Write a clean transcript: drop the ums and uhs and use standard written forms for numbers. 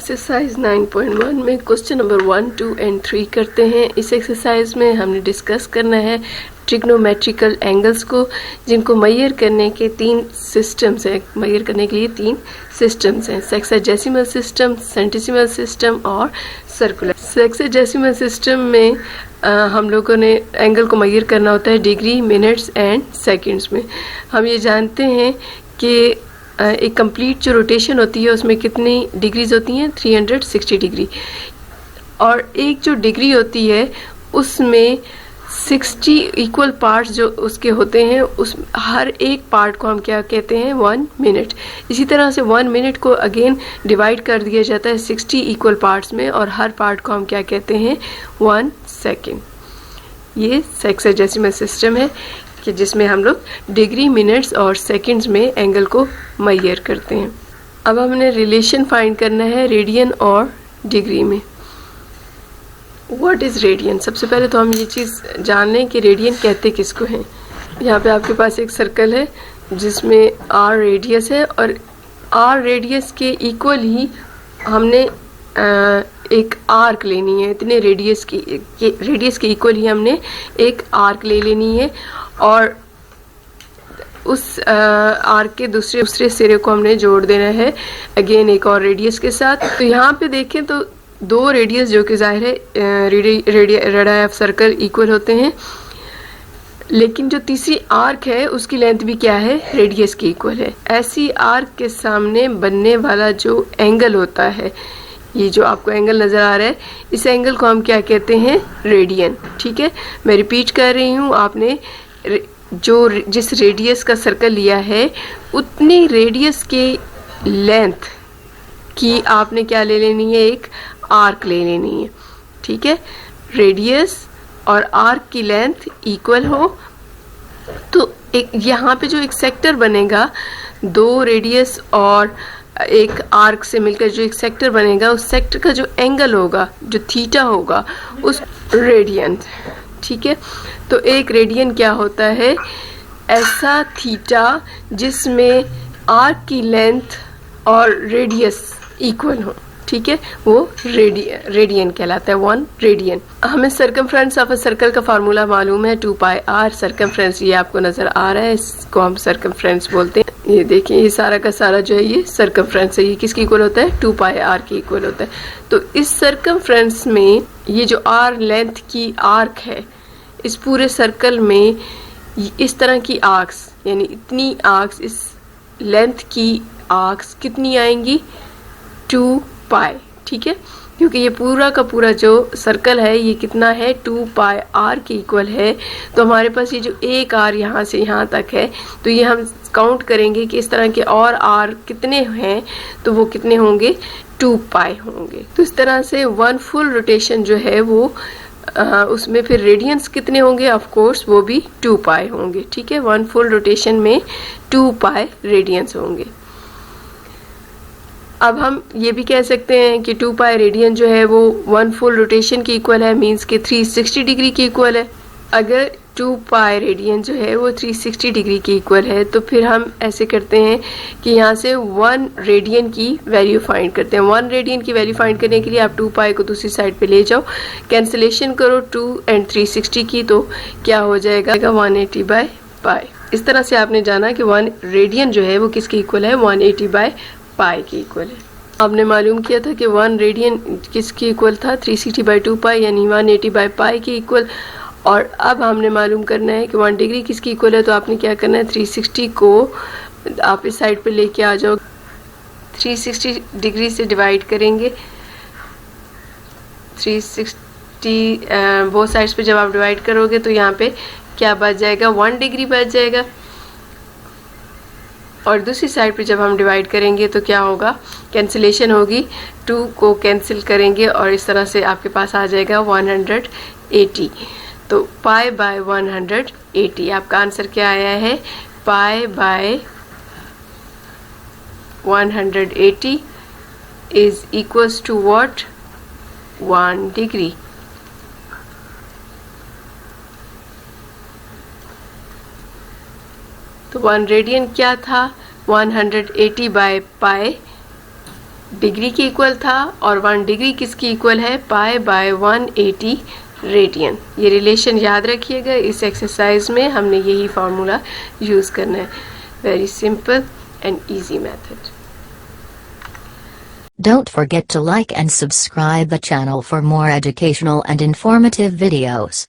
Exercise 9.1 में question number 1, 2 and 3 करते हैं। इस एक्सरसाइज में हमने डिस्कस करना है ट्रिग्नोमेट्रिकल एंगल्स को, जिनको मेजर करने के 3 सिस्टम्स हैं। मेजर करने के लिए 3 सिस्टम्स हैं, सेक्साडेसिमल सिस्टम, सेंटिसिमल सिस्टम और सर्कुलर। सेक्साडेसिमल सिस्टम में हम लोगों ने एंगल को मेजर करना होता है डिग्री, मिनट्स एंड सेकंड्स में। हम ये जानते हैं कि एक कंप्लीट जो रोटेशन होती है उसमें कितनी डिग्रीज होती हैं, 360 डिग्री। और एक जो डिग्री होती है उसमें 60 इक्वल पार्ट्स जो उसके होते हैं, उस हर एक पार्ट को हम क्या कहते हैं, 1 मिनट। इसी तरह से 1 मिनट को अगेन डिवाइड कर दिया जाता है 60 इक्वल पार्ट्स में, और हर पार्ट को हम क्या कहते हैं, 1 सेकेंड। ये सेक्साडेसिमल सिस्टम है कि जिसमें हम लोग डिग्री, मिनट्स और सेकंड्स में एंगल को मेजर करते हैं। अब हमने रिलेशन फाइंड करना है रेडियन और डिग्री में। What is radian? सबसे पहले तो हम ये चीज़ जान लें कि रेडियन कहते किसको हैं। यहाँ पे आपके पास एक सर्कल है जिसमें r रेडियस है, और r रेडियस के इक्वल ही हमने एक आर्क लेनी है। इतने रेडियस के इक्वल ही हमने एक आर्क ले लेनी है, और उस आर्क के दूसरे सिरे को हमने जोड़ देना है अगेन एक और रेडियस के साथ। तो यहाँ पे देखें तो 2 रेडियस जो कि जाहिर है रेडियाई ऑफ सर्कल इक्वल होते हैं, लेकिन जो तीसरी आर्क है उसकी लेंथ भी क्या है, रेडियस की इक्वल है। ऐसी आर्क के सामने बनने वाला जो एंगल होता है, ये जो आपको एंगल नज़र आ रहा है, इस एंगल को हम क्या कहते हैं, रेडियन। ठीक है, मैं रिपीट कर रही हूँ, आपने जिस रेडियस का सर्कल लिया है उतनी रेडियस के लेंथ की आपने क्या ले लेनी है, एक आर्क ले लेनी है। ठीक है, रेडियस और आर्क की लेंथ इक्वल हो तो एक यहाँ पे जो एक सेक्टर बनेगा, 2 रेडियस और एक आर्क से मिलकर जो एक सेक्टर बनेगा, उस सेक्टर का जो एंगल होगा, जो थीटा होगा, उस रेडियन। ठीक है, तो एक रेडियन क्या होता है, ऐसा थीटा जिसमें आर्क की लेंथ और रेडियस इक्वल हो। ठीक है, वो रेडियन कहलाता है, 1 रेडियन। हमें सर्कमफ्रेंस ऑफ अ सर्कल का फार्मूला मालूम है, 2πr। सर्कमफ्रेंस ये आपको नजर आ रहा है, इसको हम सर्कमफ्रेंस बोलते हैं। ये देखिए, ये सारा का सारा जो है ये सर्कमफ्रेंस है। ये किसकी इक्वल होता है, 2πr की इक्वल होता है। तो इस सर्कमफ्रेंस में ये जो r लेंथ की आर्क है, इस पूरे सर्कल में इस तरह की आर्क्स, यानी इतनी आर्क्स, इस लेंथ की आर्क्स कितनी आएंगी, 2π। ठीक है, क्योंकि ये पूरा का पूरा जो सर्कल है ये कितना है, 2πr के इक्वल है। तो हमारे पास ये जो एक r यहाँ से यहाँ तक है, तो ये हम काउंट करेंगे कि इस तरह के और r कितने हैं, तो वो कितने होंगे, 2π होंगे। तो इस तरह से 1 फुल रोटेशन जो है वो उसमें फिर रेडियंस कितने होंगे, ऑफ कोर्स वो भी 2π होंगे। ठीक है, 1 फुल रोटेशन में 2π रेडियंस होंगे। अब हम ये भी कह सकते हैं कि 2π रेडियन जो है वो 1 फुल रोटेशन की इक्वल है, मींस के 360 डिग्री की इक्वल है। अगर 2π रेडियन जो है वो 360 डिग्री की इक्वल है, तो फिर हम ऐसे करते हैं कि यहाँ से 1 रेडियन की वैल्यू फाइंड करते हैं। 1 रेडियन की वैल्यू फाइंड करने के लिए आप 2π को दूसरी साइड पे ले जाओ, कैंसिलेशन करो 2 एंड 360 की, तो क्या हो जाएगा, 180/π। इस तरह से आपने जाना कि 1 रेडियन जो है वो किसके इक्वल है, 180/π की इक्वल है। आपने मालूम किया था कि 1 रेडियन किसके इक्वल था, 360/2π, यानी 180/π के इक्वल। और अब हमने मालूम करना है कि 1 डिग्री किसकी इक्वल है, तो आपने क्या करना है, 360 को आप इस साइड पे लेके आ जाओ, 360 डिग्री से डिवाइड करेंगे। 360 बोथ साइड्स पे जब आप डिवाइड करोगे तो यहाँ पे क्या बच जाएगा, 1 डिग्री बच जाएगा। और दूसरी साइड पे जब हम डिवाइड करेंगे तो क्या होगा, कैंसिलेशन होगी, 2 को कैंसिल करेंगे और इस तरह से आपके पास आ जाएगा 180। तो π/180 आपका आंसर क्या आया है, π/180 is equals to what, 1 degree. तो 1 रेडियन क्या था, 180/π डिग्री के इक्वल था और 1 डिग्री किसकी इक्वल है, पाई बाय 180 रेडियन। ये रिलेशन याद रखिएगा, इस एक्सरसाइज में हमने यही फार्मूला यूज़ करना है। Very simple and easy method. Don't forget to like and subscribe the channel for more educational and informative videos.